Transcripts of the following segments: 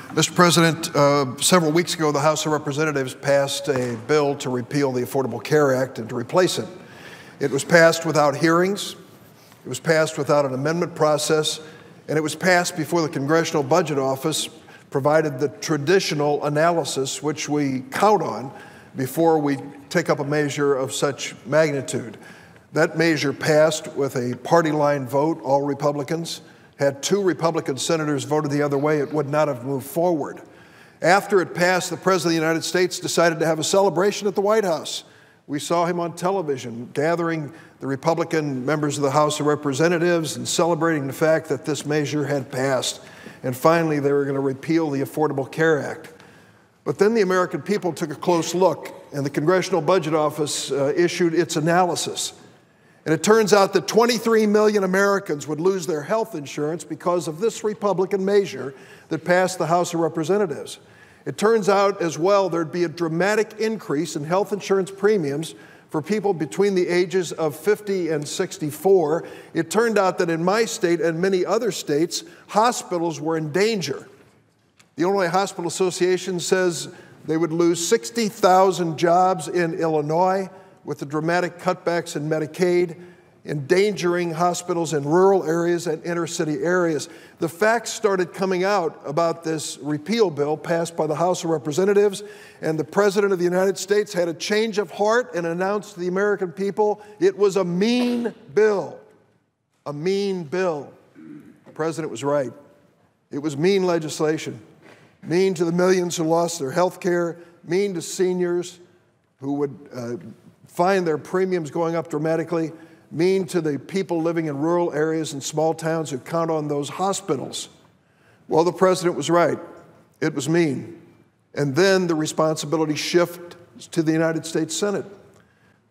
Mr. President, several weeks ago, the House of Representatives passed a bill to repeal the Affordable Care Act and to replace it. It was passed without hearings, it was passed without an amendment process, and it was passed before the Congressional Budget Office provided the traditional analysis which we count on before we take up a measure of such magnitude. That measure passed with a party line vote, all Republicans. Had 2 Republican senators voted the other way, it would not have moved forward. After it passed, the President of the United States decided to have a celebration at the White House. We saw him on television gathering the Republican members of the House of Representatives and celebrating the fact that this measure had passed. And finally, they were going to repeal the Affordable Care Act. But then the American people took a close look, and the Congressional Budget Office issued its analysis. And it turns out that 23 million Americans would lose their health insurance because of this Republican measure that passed the House of Representatives. It turns out as well there'd be a dramatic increase in health insurance premiums for people between the ages of 50 and 64. It turned out that in my state and many other states, hospitals were in danger. The Illinois Hospital Association says they would lose 60,000 jobs in Illinois with the dramatic cutbacks in Medicaid, endangering hospitals in rural areas and inner-city areas. The facts started coming out about this repeal bill passed by the House of Representatives, and the President of the United States had a change of heart and announced to the American people it was a mean bill. A mean bill. The President was right. It was mean legislation. Mean to the millions who lost their health care, mean to seniors who would find their premiums going up dramatically, mean to the people living in rural areas and small towns who count on those hospitals. Well, the President was right. It was mean. And then the responsibility shifts to the United States Senate.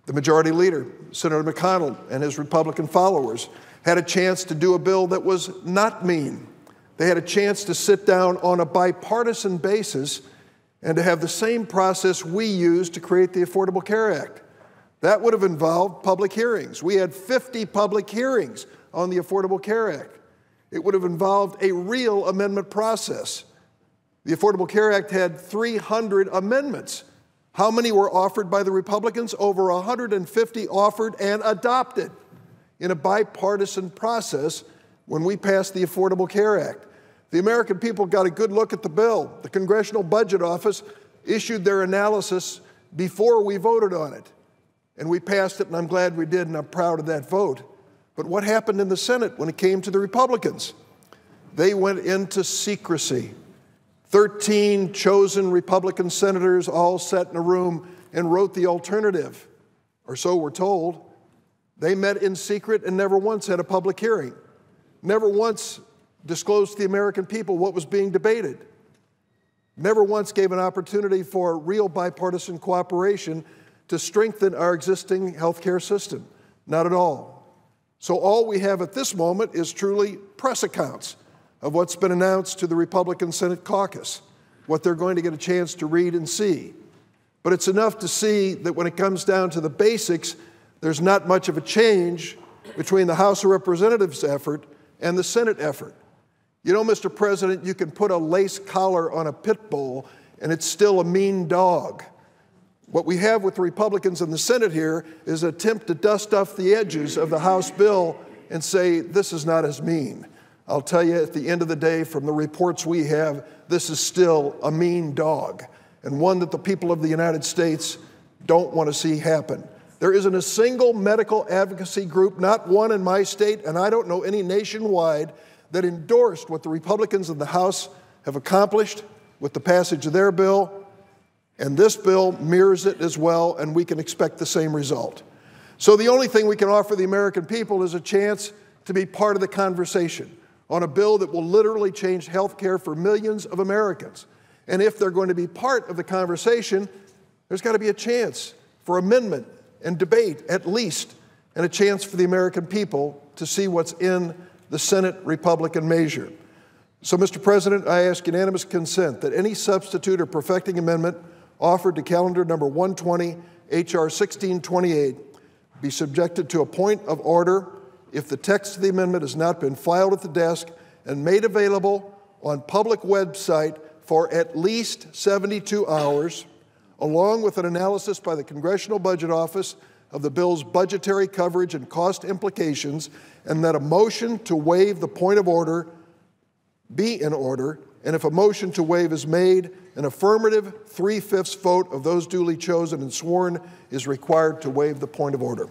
The Majority Leader, Senator McConnell, and his Republican followers had a chance to do a bill that was not mean. They had a chance to sit down on a bipartisan basis and to have the same process we used to create the Affordable Care Act. That would have involved public hearings. We had 50 public hearings on the Affordable Care Act. It would have involved a real amendment process. The Affordable Care Act had 300 amendments. How many were offered by the Republicans? Over 150 offered and adopted in a bipartisan process when we passed the Affordable Care Act. The American people got a good look at the bill. The Congressional Budget Office issued their analysis before we voted on it. And we passed it, and I'm glad we did, and I'm proud of that vote. But what happened in the Senate when it came to the Republicans? They went into secrecy. 13 chosen Republican senators all sat in a room and wrote the alternative, or so we're told. They met in secret and never once had a public hearing, never once disclosed to the American people what was being debated, never once gave an opportunity for real bipartisan cooperation to strengthen our existing health care system. Not at all. So all we have at this moment is truly press accounts of what's been announced to the Republican Senate caucus, what they're going to get a chance to read and see. But it's enough to see that when it comes down to the basics, there's not much of a change between the House of Representatives effort and the Senate effort. You know, Mr. President, you can put a lace collar on a pit bull and it's still a mean dog. What we have with the Republicans in the Senate here is an attempt to dust off the edges of the House bill and say, this is not as mean. I'll tell you, at the end of the day, from the reports we have, this is still a mean dog, and one that the people of the United States don't want to see happen. There isn't a single medical advocacy group, not one in my state, and I don't know any nationwide, that endorsed what the Republicans in the House have accomplished with the passage of their bill. And this bill mirrors it as well, and we can expect the same result. So the only thing we can offer the American people is a chance to be part of the conversation on a bill that will literally change health care for millions of Americans. And if they're going to be part of the conversation, there's got to be a chance for amendment and debate, at least, and a chance for the American people to see what's in the Senate Republican measure. So, Mr. President, I ask unanimous consent that any substitute or perfecting amendment offered to calendar number 120, H.R. 1628, be subjected to a point of order if the text of the amendment has not been filed at the desk and made available on public website for at least 72 hours, along with an analysis by the Congressional Budget Office of the bill's budgetary coverage and cost implications, and that a motion to waive the point of order be in order, and if a motion to waive is made, an affirmative 3/5 vote of those duly chosen and sworn is required to waive the point of order.